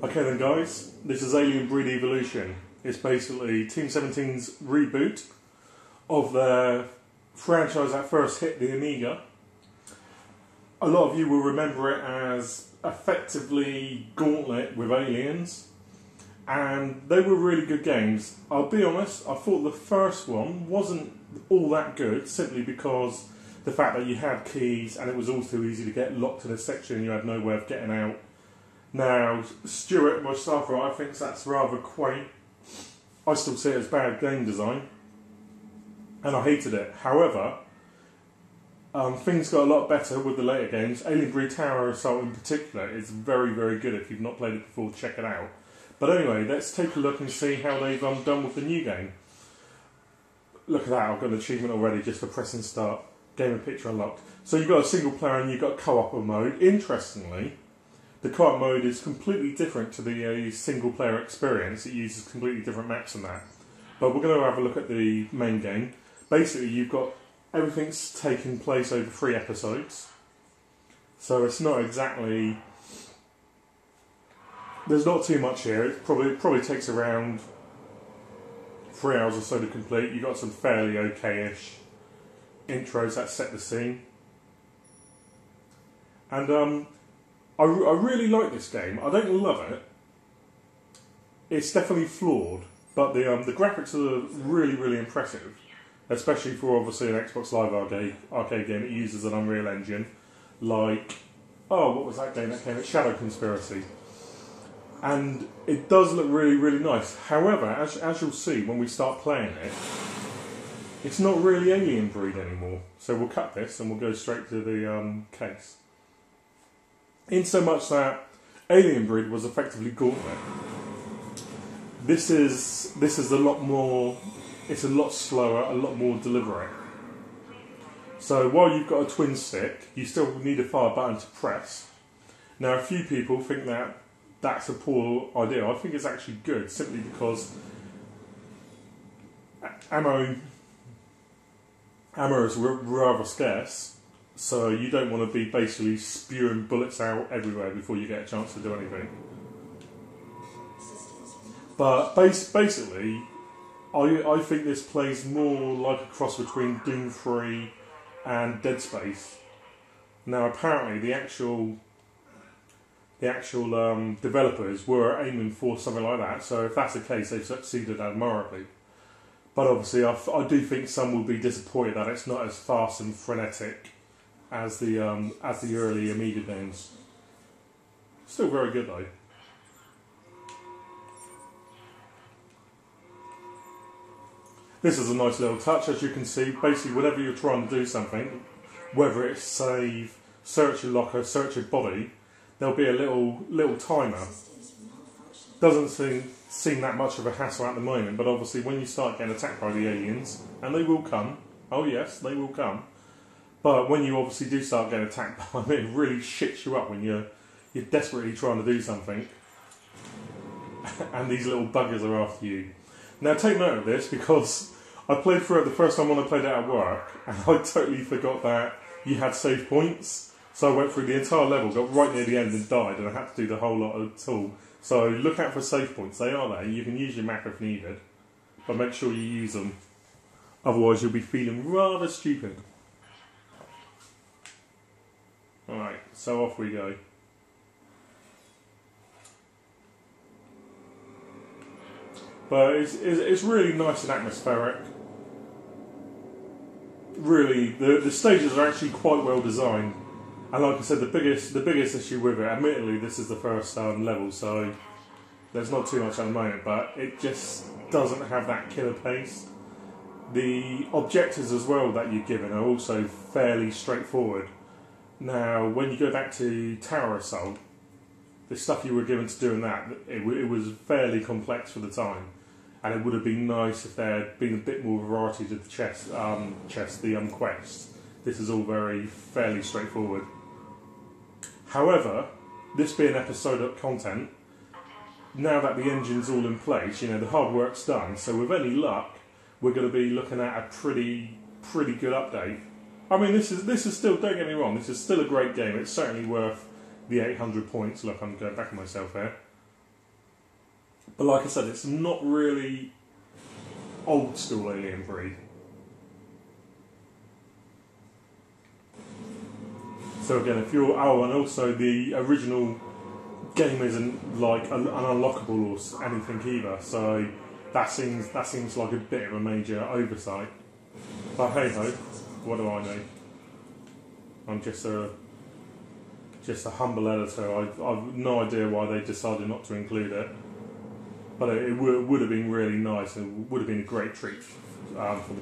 Okay then guys, this is Alien Breed Evolution. It's basically Team 17's reboot of their franchise that first hit the Amiga. A lot of you will remember it as effectively Gauntlet with aliens, and they were really good games. I'll be honest, I thought the first one wasn't all that good, simply because the fact that you had keys and it was all too easy to get locked in a section and you had no way of getting out. Now, Stuart, my staff writer, thinks that's rather quaint. I still see it as bad game design, and I hated it. However, things got a lot better with the later games. Alien Breed Tower Assault in particular is very, very good. If you've not played it before, check it out. But anyway, let's take a look and see how they've done with the new game. Look at that, I've got an achievement already just for pressing start. Game and picture unlocked. So you've got a single player and you've got co-op mode. Interestingly, the co-op mode is completely different to the single player experience. It uses completely different maps and that. But we're going to have a look at the main game. Basically, you've got everything's taking place over 3 episodes. So it's not exactly... There's not too much here. It probably takes around 3 hours or so to complete. You've got some fairly okay-ish intros that set the scene. And I really like this game. I don't love it. It's definitely flawed, but the graphics are really, really impressive, especially for obviously an Xbox Live arcade game. It uses an Unreal Engine, like what was that game that came out? Shadow Conspiracy, and it does look really, really nice. However, as you'll see when we start playing it, it's not really Alien Breed anymore. So we'll cut this and we'll go straight to the case. In so much that Alien Breed was effectively Gauntlet. This is a lot more. It's a lot slower, a lot more deliberate. So while you've got a twin stick, you still need a fire button to press. Now, a few people think that that's a poor idea. I think it's actually good, simply because ammo is rather scarce. So you don't want to be basically spewing bullets out everywhere before you get a chance to do anything. But basically, I think this plays more like a cross between Doom 3 and Dead Space. Now apparently the actual developers were aiming for something like that. So if that's the case, they've succeeded admirably. But obviously, I do think some will be disappointed that it's not as fast and frenetic as the early Amiga games. Still very good though. This is a nice little touch, as you can see. Basically, whenever you're trying to do something, whether it's save, search your locker, search your body, there'll be a little timer. Doesn't seem that much of a hassle at the moment, but obviously when you start getting attacked by the aliens, and they will come, oh yes, they will come. But when you obviously do start getting attacked by them, it really shits you up when you're desperately trying to do something, and these little buggers are after you. Now take note of this, because I played through it the first time when I played it at work, and I totally forgot that you had save points. So I went through the entire level, got right near the end and died, and I had to do the whole lot at all. So look out for save points, they are there. You can use your map if needed, but make sure you use them. Otherwise you'll be feeling rather stupid. Alright, so off we go. But it's really nice and atmospheric. Really, the stages are actually quite well designed. And like I said, the biggest issue with it, admittedly this is the first level, so there's not too much at the moment, but it just doesn't have that killer pace. The objectives as well that you're given are also fairly straightforward. Now, when you go back to Tower Assault, the stuff you were given to do in that, it was fairly complex for the time, and it would have been nice if there had been a bit more variety to the quests. This is all fairly straightforward. However, this being episodic content, now that the engine's all in place, the hard work's done, so with any luck, we're going to be looking at a pretty good update. I mean, this is still, don't get me wrong, this is still a great game. It's certainly worth the 800 points. Look, I'm going back on myself here. But like I said, it's not really old school Alien Breed. So again, if you're and also the original game isn't like an unlockable or anything either. So that seems like a bit of a major oversight. But hey ho, what do I know? I'm just a humble editor. I've no idea why they decided not to include it. But it would have been really nice and would have been a great treat for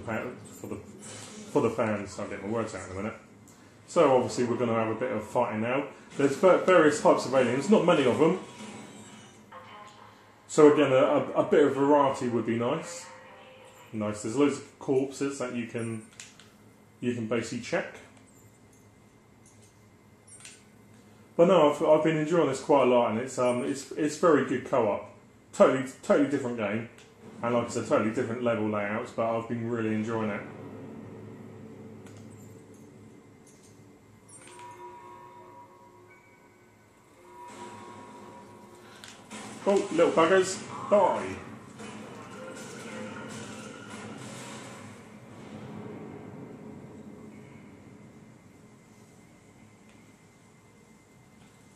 the fans. I'll get my words out in a minute. So obviously we're going to have a bit of fighting now. There's various types of aliens, not many of them. So again, a bit of variety would be nice. Nice. There's loads of corpses that you can basically check. But no, I've been enjoying this quite a lot, and it's very good co-op. Totally different game, and like I said, totally different level layouts. But I've been really enjoying it. Oh, little buggers, die!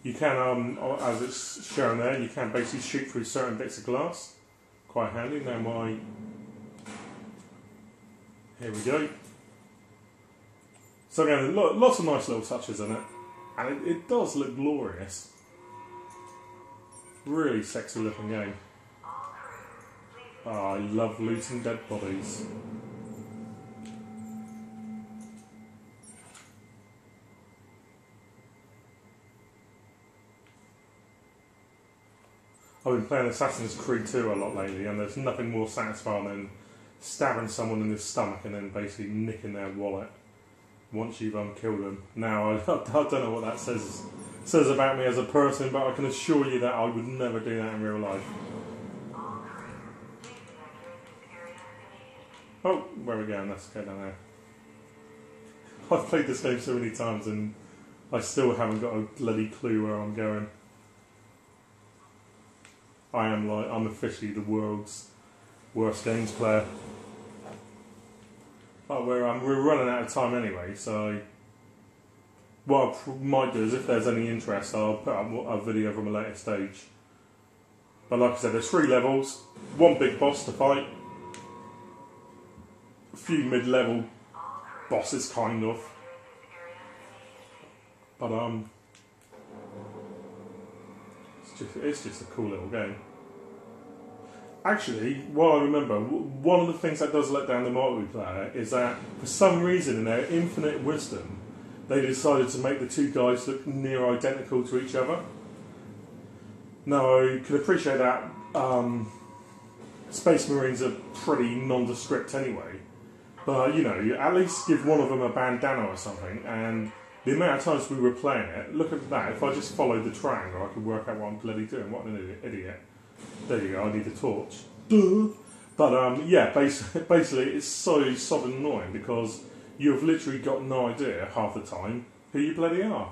You can, as it's shown there, you can basically shoot through certain bits of glass. Quite handy. Now here we go. So again, lots of nice little touches in it, and it does look glorious. Really sexy looking game. Oh, I love looting dead bodies. I've been playing Assassin's Creed 2 a lot lately, and there's nothing more satisfying than stabbing someone in the stomach and then basically nicking their wallet once you've killed them. Now, I don't know what that says about me as a person, but I can assure you that I would never do that in real life. Oh, where are we going? Let's go down there. I've played this game so many times and I still haven't got a bloody clue where I'm going. I'm officially the world's worst games player. But we're running out of time anyway, so what I might do is, if there's any interest, I'll put up a video from a later stage. But like I said, there's 3 levels, 1 big boss to fight, a few mid-level bosses, kind of. But it's just a cool little game. Actually, what I remember, one of the things that does let down the multiplayer is that for some reason, in their infinite wisdom, they decided to make the 2 guys look near identical to each other. Now, I can appreciate that Space Marines are pretty nondescript anyway, but you know, you at least give one of them a bandana or something. And the amount of times we were playing it, look at that. If I just followed the triangle, I could work out what I'm bloody doing. What an idiot! There you go. I need a torch. Duh. But yeah, basically, it's so sobbing annoying because you've literally got no idea half the time who you bloody are.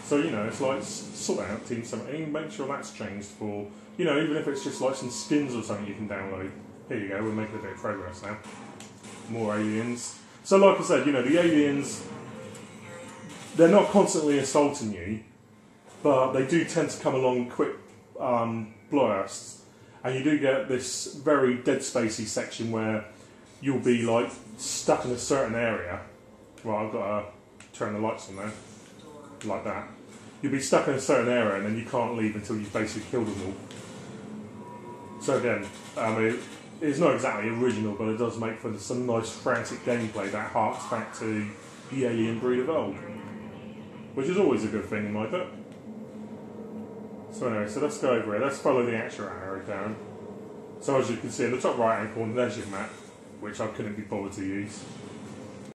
So, you know, it's like, sort out Team 17, make sure that's changed for, you know, even if it's just like some skins or something you can download. Here you go, we're making a bit of progress now. More aliens. So like I said, you know, the aliens, they're not constantly assaulting you, but they do tend to come along quick bursts. And you do get this very Dead Spacey section where you'll be like stuck in a certain area. Well, I've got to turn the lights on there, like that. You'll be stuck in a certain area and then you can't leave until you've basically killed them all. So again, it's not exactly original, but it does make for some nice frantic gameplay that harks back to the Alien Breed of old, which is always a good thing in my book. So anyway, so let's go over here. Let's follow the actual arrow down. So as you can see in the top right hand corner, there's your map, which I couldn't be bothered to use.